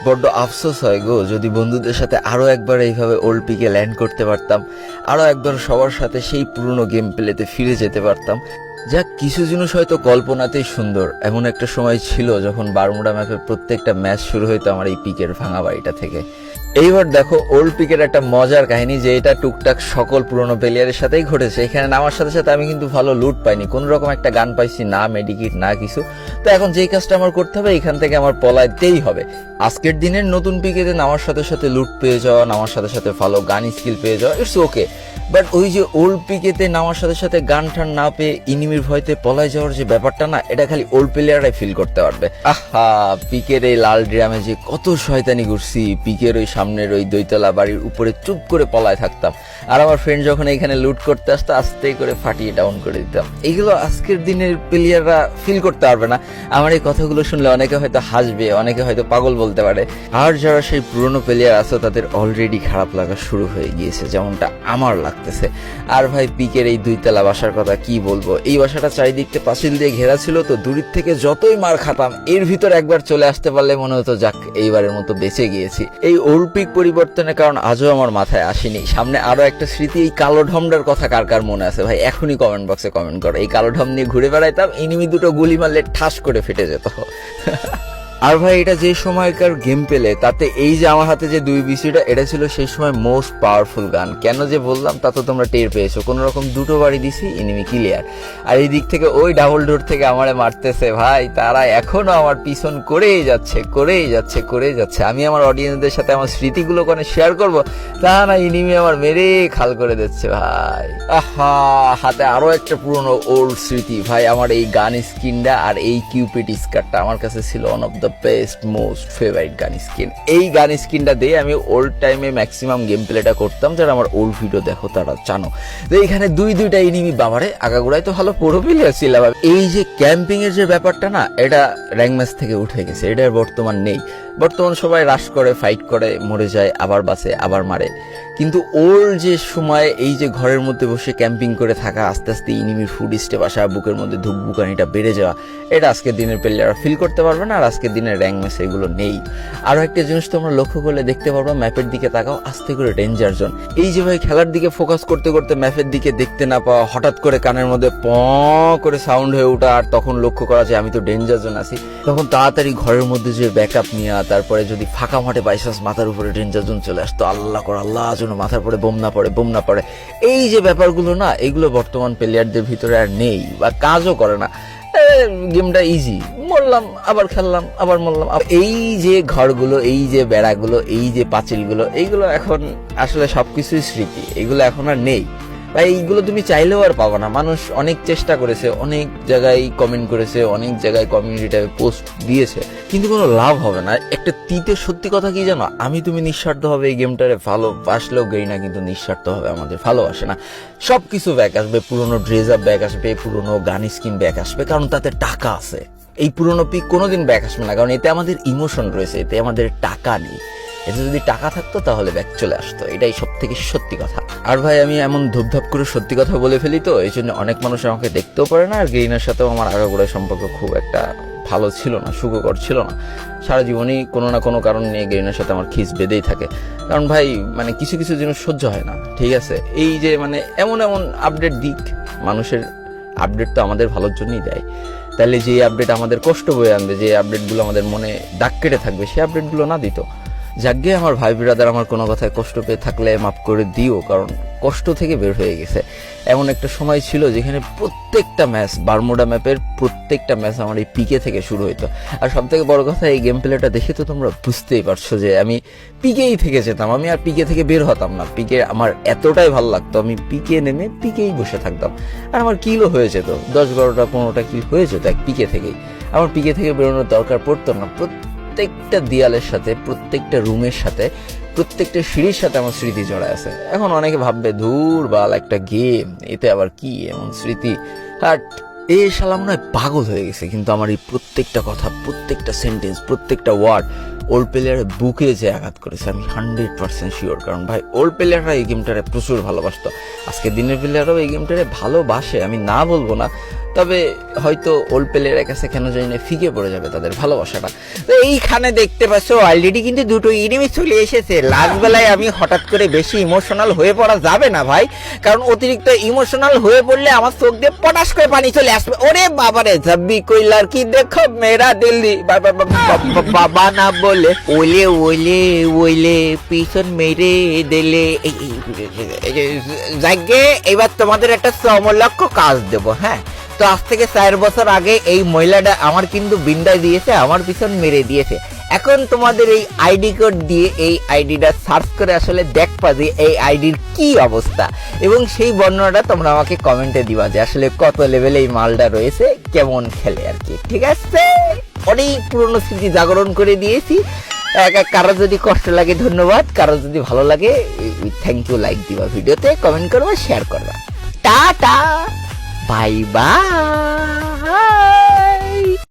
বড্ড আফসোস হয় গো, যদি বন্ধুদের সাথে আরো একবার এইভাবে ওল্ড পিকে ল্যান্ড করতে পারতাম, আরো একবার সবার সাথে সেই পুরনো গেম প্লেতে ফিরে যেতে পারতাম। যাক, কিছু জিনিস হয়তো কল্পনাতেই সুন্দর। এমন একটা সময় ছিল যখন বারমুডা ম্যাপের প্রত্যেকটা ম্যাচ শুরু হইতো আমার এই পিকের ভাঙা বাড়িটা থেকে। এইবার দেখো ওল্ড পিকের একটা মজার কাহিনী, যে এটা টুকটাক সকল পুরনো প্লেয়ারের সাথেই ঘটেছে। এখানে নামার সাথে সাথে আমি কিন্তু ভালো লুট পাইনি, কোন রকম একটা গান পাইছি, না মেডিকিট না কিছু। তো এখন যেই কাজটা আমার করতে হবে, এখান থেকে আমার পলাইতেই হবে। আজকের দিনের নতুন পিকেতে নামার সাথে সাথে লুট পেয়ে যাওয়া, নামার সাথে সাথে ভালো গান স্কিল পেয়ে যাওয়া, ইটস ওকে। বাট ওই যে ওল্ড পিকেতে নামার সাথে সাথে গান টান না পেয়ে ইনিমির ভয়তে পলাই যাওয়ার যে ব্যাপারটা না, এটা খালি ওল্ড প্লেয়াররাই ফিল করতে পারবে। আহা, পিকের এই লাল ড্রামে যে কত শয়তানি ঘুরছি, পিকের ওই সামনের ওই দইতলা বাড়ির উপরে চুপ করে পলায় থাকতাম, আর আমার ফ্রেন্ড যখন এখানে লুট করতে আসতো আস্তে করে ফাটিয়ে ডাউন করে দিতাম। এইগুলো আজকের দিনের প্লেয়াররা ফিল করতে পারবে না। আমার এই কথাগুলো শুনলে অনেকে হয়তো হাসবে, অনেকে হয়তো পাগল বলতে পারে। আর যারা সেই পুরনো প্লেয়ার আছে তাদের অলরেডি খারাপ লাগা শুরু হয়ে গিয়েছে, যেমনটা আমার লাগতেছে। আর ভাই, পিকের এই দুইতলা বাসার কথা কি বলবো। এই বাসাটা চারিদিকটা পাঁচিল দিয়ে ঘেরা ছিল, তো দূরের থেকে যতই মার খাতাম, এর ভিতর একবার চলে আসতে পারলে মনে হতো যাক, এইবারের মতো বেঁচে গিয়েছি। এই ওল্ড পিক পরিবর্তনের কারণ আজও আমার মাথায় আসেনি। সামনে আরো একটা স্মৃতি, এই কালো ঢমটার কথা কার কার মনে আছে ভাই, এখনই কমেন্ট বক্সে কমেন্ট করো। এই কালো ঢম নিয়ে ঘুরে বেড়াইতাম, এনিমি দুটো গুলি মারলে ঠাস করে ফেটে যেত। আর ভাই, এটা যে সময়কার গেম পেলে, তাতে এই যে আমার হাতে যে 2 বিসিটা, এটা ছিল সেই সময় মোস্ট পাওয়ারফুল গান। কেন যে বললাম তা তো তোমরা টের পেয়েছো। কোন রকম 2টো বাড়ি দিছি, এনিমি ক্লিয়ার। আর এই দিক থেকে ওই ডাবল ডোর থেকে আমারে মারতেছে ভাই, তারা এখনো আমার পিছন করেই যাচ্ছে, করেই যাচ্ছে, করেই যাচ্ছে। আমি আমার অডিয়েন্সদের সাথে আমার স্মৃতিগুলো কোনে শেয়ার করবো, তা না এনিমি আমার মেরে খাল করে দিচ্ছে ভাই। আহা, হাতে আরো একটা পুরনো ওল্ড স্মৃতি ভাই, আমার এই গান স্কিনটা আর এই কিউপিড স্কার্টটা আমার কাছে ছিল one of the best most favourite গান স্কিন। এই গান স্কিনটা দিয়ে আমি ওল্ড টাইমে ম্যাক্সিমাম গেম প্লেটা করতাম। যারা আমার ওল্ড ভিডিও দেখো তারা জানো। তো এখানে দুইটা এনিমি, বাবারে আগাগোড়ায় তো ভালো পুরো প্লেয়ার ছিলাম। এই যে ক্যাম্পিং এর যে ব্যাপারটা না, এটা র্যাঙ্ক ম্যাচ থেকে উঠে গেছে, এটা বর্তমান নেই। বর্তমান সবাই রাশ করে, ফাইট করে, মরে যায়, আবার বাঁচে, আবার মারে। কিন্তু ওর যে সময় এই যে ঘরের মধ্যে বসে ক্যাম্পিং করে থাকা, আস্তে আস্তে ইনিমির ফুড স্টেপ আসা, বুকের মধ্যে ধুকবুকানিটা বেড়ে যাওয়া, এটা আজকের দিনের প্লেয়াররা ফিল করতে পারবে না। আর আজকের দিনের র্যাঙ্ক ম্যাচে এগুলো নেই। আরো একটা জিনিস তোমরা লক্ষ্য করলে দেখতে পারবে, ম্যাপের দিকে তাকাও, আস্তে করে ডেঞ্জার জোন। এই যে ভাই, খেলার দিকে ফোকাস করতে করতে ম্যাপের দিকে দেখতে না পাওয়া, হঠাৎ করে কানের মধ্যে প করে সাউন্ড হয়ে ওঠা, আর তখন লক্ষ্য করা যায় আমি তো ডেঞ্জার জোন আছি, তখন তাড়াতাড়ি ঘরের মধ্যে যে ব্যাকআপ নেওয়া, তারপরে যদি ফাঁকা মাঠে বাইচান্স মাথার উপরে ডেঞ্জার জোন চলে আসতো, আল্লাহ করে আল্লাহ যেন মাথার পরে বোম না পড়ে। এই যে ব্যাপারগুলো না, এগুলো বর্তমান প্লেয়ারদের ভিতরে আর নেই, বা কাজও করে না। গেমটা ইজি, মরলাম আবার খেললাম, আবার মরলাম। এই যে ঘরগুলো, এই যে বেড়াগুলো, এই যে পাঁচিলগুলো, এইগুলো এখন আসলে সবকিছুই স্মৃতি, এগুলো এখন আর নেই। বা এইগুলো তুমি চাইলেও আর পাবো না। মানুষ অনেক চেষ্টা করেছে, অনেক জায়গায় কমেন্ট করেছে, অনেক জায়গায় কমিউনিটি ট্যাবে পোস্ট দিয়েছে, কিন্তু কোনো লাভ হবে না। একটা সত্যি কথা কি জানো, আমি তুমি নিঃস্বার্থ হবে এই গেমটারে ভালোবাসলেও গেই না, কিন্তু নিঃস্বার্থ হবে আমাদের ভালোবাসে না। সবকিছু ব্যাক আসবে, পুরোনো ড্রেস আপ ব্যাক আসবে, পুরোনো গান স্কিন ব্যাক আসবে, কারণ তাতে টাকা আছে। এই পুরোনো পিক কোনোদিন ব্যাক আসবে না, কারণ এতে আমাদের ইমোশন রয়েছে, এতে আমাদের টাকা নেই। এতে যদি টাকা থাকতো তাহলে ব্যাক চলে আসতো, এটাই সব থেকে সত্যি কথা। আর ভাই, আমি এমন ধুপধাপ করে সত্যি কথা বলে ফেলি, তো এই জন্য অনেক মানুষ আমাকে দেখতেও পারে না। আর গেইনার সাথেও আমার আগাগোড়ায় সম্পর্ক খুব একটা ভালো ছিল না, সুখকর ছিল না। সারা জীবনই কোনো না কোনো কারণ নিয়ে গেইনার সাথে আমার খিস বেঁধেই থাকে। কারণ ভাই, মানে কিছু কিছু জিনিস সহ্য হয় না, ঠিক আছে? এই যে মানে এমন আপডেট দিক, মানুষের আপডেট তো আমাদের ভালোর জন্যই দেয়। তাহলে যে আপডেট আমাদের কষ্ট বয়ে আনবে, যে আপডেটগুলো আমাদের মনে দাগ কেটে থাকবে, সেই আপডেটগুলো না দিত। যাকে আমার ভাই ব্রাদার আমার কোনো কথায় কষ্ট পেয়ে থাকলে মাফ করে দিও, কারণ কষ্ট থেকে বের হয়ে গেছে। এমন একটা সময় ছিল যেখানে প্রত্যেকটা ম্যাচ, বারমুডা ম্যাপের প্রত্যেকটা ম্যাচ আমার এই পিকে থেকে শুরু হইতো। আর সব থেকে বড় কথা, এই গেম প্লেটা দেখে তো তোমরা বুঝতেই পারছো যে আমি পিকেই থেকে যেতাম, আমি আর পিকে থেকে বের হতাম না। পিকে আমার এতটাই ভালো লাগতো, আমি পিকে নেমে পিকেই বসে থাকতাম। আর আমার কিলও হয়ে যেত, 10-12টা 15টা কিল হয়ে যেত এক পিকে থেকেই। আমার পিকে থেকে বেরোনোর দরকার পড়তো না। প্রত্যেকটা দেয়ালের সাথে, প্রত্যেকটা রুমের সাথে, প্রত্যেকটা সিঁড়ির সাথে আমার স্মৃতি জড়ায় আছে। এখন অনেকে ভাববে ধুর বাল, একটা গেম, এতে আবার কি এমন স্মৃতি। আর এই শালা মনে হয় পাগল হয়ে গেছে, কিন্তু আমার এই প্রত্যেকটা কথা, প্রত্যেকটা সেন্টেন্স, প্রত্যেকটা ওয়ার্ড ওল্ড প্লেয়ারের বুকে যে আঘাত করেছে, আমি 100% শিওর। কারণ ভাই, ওল্ড প্লেয়াররা এই গেমটারে প্রচুর ভালোবাসতো, আজকের দিনের প্লেয়াররাও এই গেমটারে ভালোবাসে, আমি না বলবো না। তবে হয়তো ওল্ড প্লেয়ারের কাছে কেন জানি না ফিকে পড়ে যাবে তাদের ভালোবাসাটা। তো এইখানে দেখতে পাচ্ছ অলরেডি কিন্তু দুটো এনিমি চলে এসেছে। লাস্ট বেলায় আমি হঠাৎ করে বেশি ইমোশনাল হয়ে পড়া যাবে না ভাই, কারণ অতিরিক্ত ইমোশনাল হয়ে পড়লে আমার চোখ দিয়ে পটাশ করে পানি চলে আসবে। ওরে বাবারে, জব্বি কইলার কি দেখো মেরা দিল্লি বাবা না বলে ওলে ওলে ওলে পিছন মেরে দিলে। যাকে এবার তোমাদের একটা চমলক্ষ কাজ দেবো। হ্যাঁ, তো আজ থেকে 4 বছর আগে এই মহিলাটা আমার কিন্তু বিন্দায় দিয়েছে, আমার পিছন মেরে দিয়েছে। এখন তোমাদের এই আইডি কোড দিয়ে এই আইডিটা সার্চ করে আসলে দেখবা যে এই আইডির কি অবস্থা, এবং সেই বর্ণনাটা তোমরা আমাকে কমেন্টে দিবা যে আসলে কত লেভেলে এই মালটা রয়েছে, কেমন খেলে আর কি। ঠিক আছে, অনেক পুরনো স্মৃতি জাগরণ করে দিয়েছি। কারো যদি কষ্ট লাগে ধন্যবাদ, কারো যদি ভালো লাগে থ্যাংক ইউ, লাইক দিবা, ভিডিওতে কমেন্ট করবা, শেয়ার করবা। Tata, bye bye.